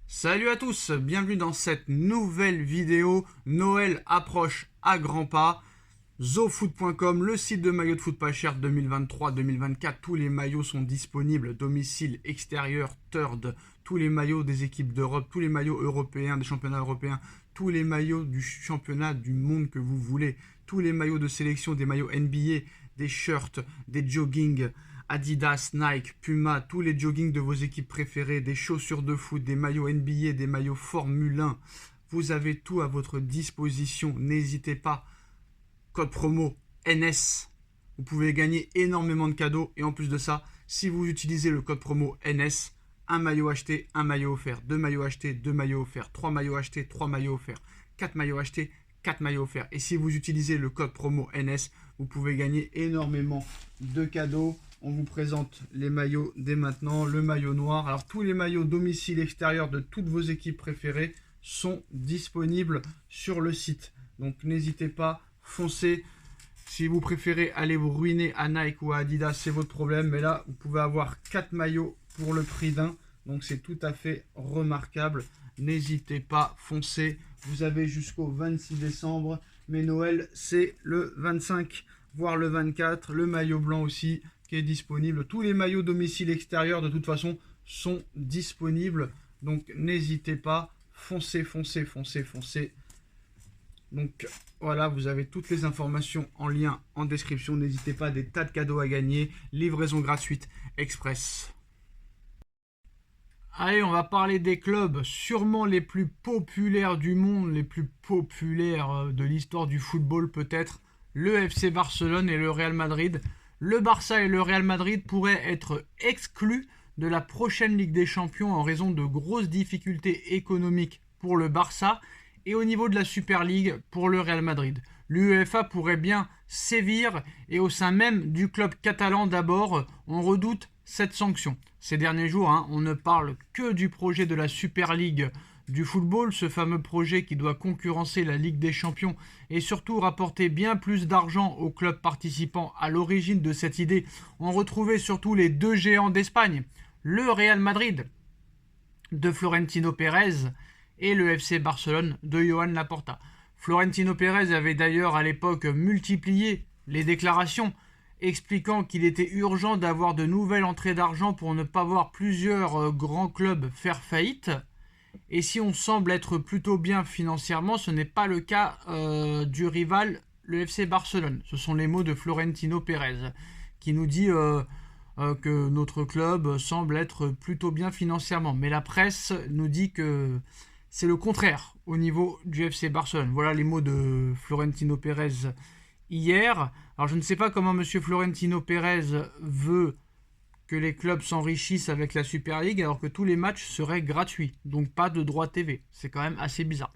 Salut à tous, bienvenue dans cette nouvelle vidéo. Noël approche à grands pas. Zofoot.com, le site de maillots de foot pas cher 2023-2024. Tous les maillots sont disponibles, domicile, extérieur, third. Tous les maillots des équipes d'Europe, tous les maillots européens, des championnats européens, tous les maillots du championnat du monde que vous voulez. Tous les maillots de sélection, des maillots NBA, des shirts, des joggings, Adidas, Nike, Puma, tous les joggings de vos équipes préférées, des chaussures de foot, des maillots NBA, des maillots Formule 1. Vous avez tout à votre disposition. N'hésitez pas. Code promo NS. Vous pouvez gagner énormément de cadeaux. Et en plus de ça, si vous utilisez le code promo NS, un maillot acheté, un maillot offert. Deux maillots achetés, deux maillots offerts. Trois maillots achetés, trois maillots offerts. Quatre maillots achetés, quatre maillots offerts. Et si vous utilisez le code promo NS, vous pouvez gagner énormément de cadeaux. On vous présente les maillots dès maintenant. Le maillot noir. Alors tous les maillots domicile extérieur de toutes vos équipes préférées sont disponibles sur le site. Donc n'hésitez pas, foncez. Si vous préférez aller vous ruiner à Nike ou à Adidas, c'est votre problème. Mais là, vous pouvez avoir 4 maillots pour le prix d'un. Donc c'est tout à fait remarquable. N'hésitez pas, foncez. Vous avez jusqu'au 26 décembre. Mais Noël, c'est le 25, voire le 24. Le maillot blanc aussi qui est disponible. Tous les maillots domicile extérieur, de toute façon, sont disponibles. Donc n'hésitez pas, foncez, foncez, foncez, foncez. Donc voilà, vous avez toutes les informations en lien en description. N'hésitez pas, des tas de cadeaux à gagner. Livraison gratuite express. Allez, on va parler des clubs sûrement les plus populaires du monde, les plus populaires de l'histoire du football peut-être. Le FC Barcelone et le Real Madrid. Le Barça et le Real Madrid pourraient être exclus de la prochaine Ligue des Champions en raison de grosses difficultés économiques pour le Barça et au niveau de la Super League pour le Real Madrid. L'UEFA pourrait bien sévir et au sein même du club catalan d'abord, on redoute cette sanction. Ces derniers jours, on ne parle que du projet de la Super League du football, ce fameux projet qui doit concurrencer la Ligue des Champions et surtout rapporter bien plus d'argent aux clubs participants. À l'origine de cette idée, on retrouvait surtout les deux géants d'Espagne, le Real Madrid de Florentino Pérez et le FC Barcelone de Joan Laporta. Florentino Pérez avait d'ailleurs à l'époque multiplié les déclarations expliquant qu'il était urgent d'avoir de nouvelles entrées d'argent pour ne pas voir plusieurs grands clubs faire faillite. Et si on semble être plutôt bien financièrement, ce n'est pas le cas du rival, le FC Barcelone. Ce sont les mots de Florentino Pérez, qui nous dit que notre club semble être plutôt bien financièrement. Mais la presse nous dit que c'est le contraire au niveau du FC Barcelone. Voilà les mots de Florentino Pérez hier. Alors je ne sais pas comment M. Florentino Pérez veut que les clubs s'enrichissent avec la Super League alors que tous les matchs seraient gratuits, donc pas de droit TV. C'est quand même assez bizarre.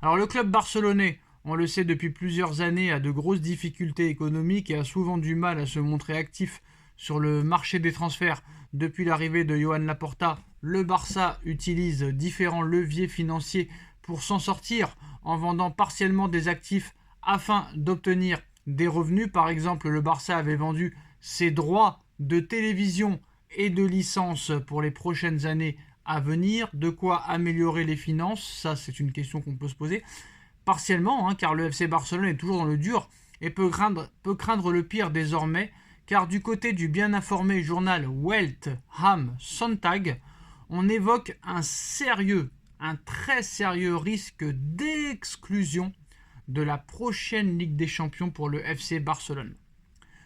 Alors le club barcelonais, on le sait depuis plusieurs années, a de grosses difficultés économiques et a souvent du mal à se montrer actif sur le marché des transferts. Depuis l'arrivée de Joan Laporta, le Barça utilise différents leviers financiers pour s'en sortir en vendant partiellement des actifs afin d'obtenir des revenus. Par exemple, le Barça avait vendu ses droits de télévision et de licence pour les prochaines années à venir. De quoi améliorer les finances, ça c'est une question qu'on peut se poser. Partiellement, car le FC Barcelone est toujours dans le dur et peut craindre le pire désormais, car du côté du bien informé journal Welt Ham Sonntag, on évoque un très sérieux risque d'exclusion de la prochaine Ligue des Champions pour le FC Barcelone.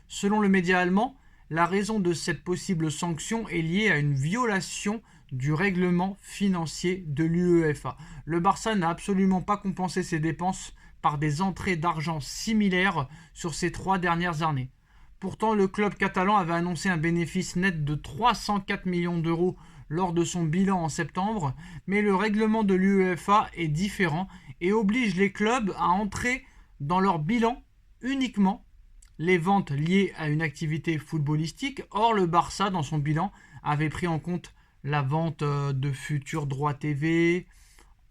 Selon le média allemand, la raison de cette possible sanction est liée à une violation du règlement financier de l'UEFA. Le Barça n'a absolument pas compensé ses dépenses par des entrées d'argent similaires sur ces 3 dernières années. Pourtant, le club catalan avait annoncé un bénéfice net de 304 millions d'euros lors de son bilan en septembre, mais le règlement de l'UEFA est différent et oblige les clubs à entrer dans leur bilan uniquement les ventes liées à une activité footballistique. Or, le Barça, dans son bilan, avait pris en compte la vente de futurs droits TV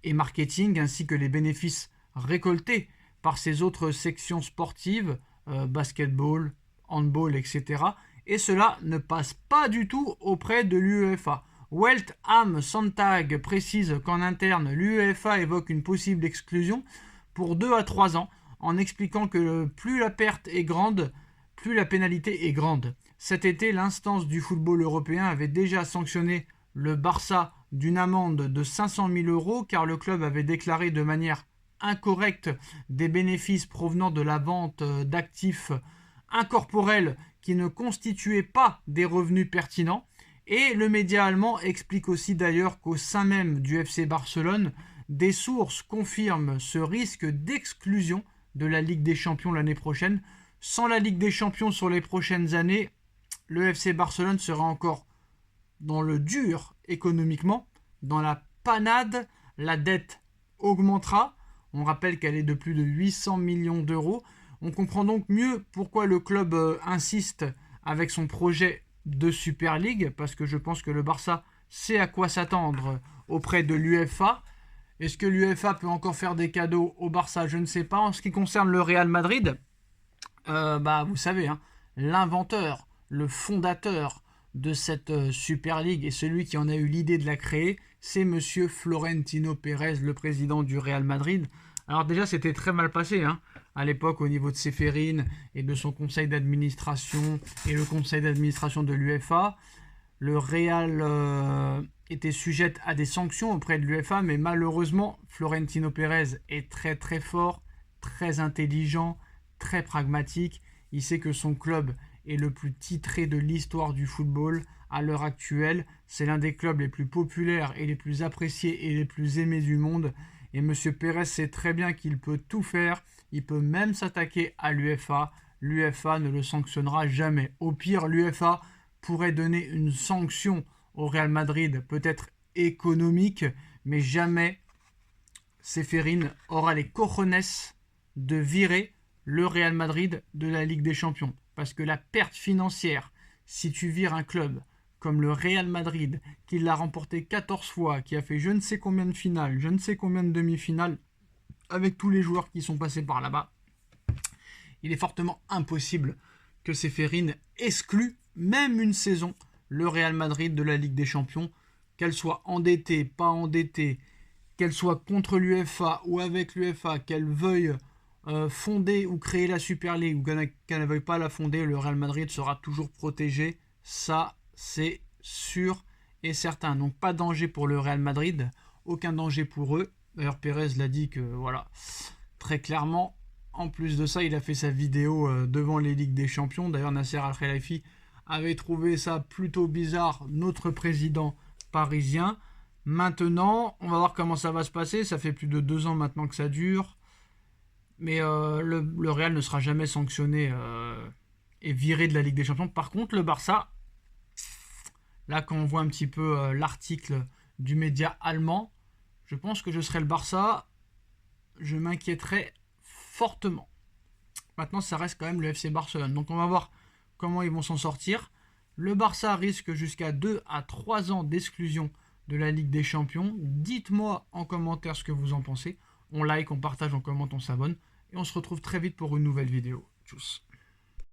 et marketing, ainsi que les bénéfices récoltés par ses autres sections sportives, basketball, handball, etc. Et cela ne passe pas du tout auprès de l'UEFA. Welt Am Sonntag précise qu'en interne, l'UEFA évoque une possible exclusion pour 2 à 3 ans, en expliquant que plus la perte est grande, plus la pénalité est grande. Cet été, l'instance du football européen avait déjà sanctionné le Barça d'une amende de 500 000 € car le club avait déclaré de manière incorrecte des bénéfices provenant de la vente d'actifs incorporels qui ne constituaient pas des revenus pertinents. Et le média allemand explique aussi d'ailleurs qu'au sein même du FC Barcelone, des sources confirment ce risque d'exclusion de la Ligue des Champions l'année prochaine. Sans la Ligue des Champions sur les prochaines années, le FC Barcelone sera encore dans le dur économiquement, dans la panade, la dette augmentera. On rappelle qu'elle est de plus de 800 millions d'euros. On comprend donc mieux pourquoi le club insiste avec son projet de Super League, parce que je pense que le Barça sait à quoi s'attendre auprès de l'UEFA. Est-ce que l'UEFA peut encore faire des cadeaux au Barça? Je ne sais pas. En ce qui concerne le Real Madrid, vous savez, hein, l'inventeur, le fondateur de cette Super League et celui qui en a eu l'idée de la créer, c'est monsieur Florentino Pérez, le président du Real Madrid. Alors déjà, c'était très mal passé à l'époque au niveau de Ceferin et de son conseil d'administration et le conseil d'administration de l'UEFA. Le Real était sujette à des sanctions auprès de l'UEFA, mais malheureusement, Florentino Pérez est très très fort, très intelligent, très pragmatique. Il sait que son club est le plus titré de l'histoire du football à l'heure actuelle. C'est l'un des clubs les plus populaires et les plus appréciés et les plus aimés du monde. Et M. Pérez sait très bien qu'il peut tout faire. Il peut même s'attaquer à l'UEFA. L'UEFA ne le sanctionnera jamais. Au pire, l'UEFA pourrait donner une sanction au Real Madrid, peut-être économique, mais jamais Ceferin aura les cojones de virer le Real Madrid de la Ligue des Champions. Parce que la perte financière, si tu vires un club comme le Real Madrid, qui l'a remporté 14 fois, qui a fait je ne sais combien de finales, je ne sais combien de demi-finales, avec tous les joueurs qui sont passés par là-bas, il est fortement impossible que Ceferin exclue, même une saison, le Real Madrid de la Ligue des Champions, qu'elle soit endettée, pas endettée, qu'elle soit contre l'UEFA ou avec l'UEFA, qu'elle veuille fonder ou créer la Super League ou qu'elle ne veuille pas la fonder, le Real Madrid sera toujours protégé. Ça, c'est sûr et certain. Donc pas de danger pour le Real Madrid, aucun danger pour eux. D'ailleurs, Pérez l'a dit que voilà, très clairement. En plus de ça, il a fait sa vidéo devant les Ligues des Champions. D'ailleurs, Nasser Al-Khelaifi avait trouvé ça plutôt bizarre, notre président parisien. Maintenant, on va voir comment ça va se passer. Ça fait plus de 2 ans maintenant que ça dure. Mais le Real ne sera jamais sanctionné et viré de la Ligue des Champions. Par contre, le Barça, là quand on voit un petit peu l'article du média allemand, je pense que je serais le Barça, je m'inquiéterais fortement. Maintenant, ça reste quand même le FC Barcelone. Donc on va voir comment ils vont s'en sortir. Le Barça risque jusqu'à 2 à 3 ans d'exclusion de la Ligue des Champions. Dites-moi en commentaire ce que vous en pensez. On like, on partage, on commente, on s'abonne. Et on se retrouve très vite pour une nouvelle vidéo. Tchuss.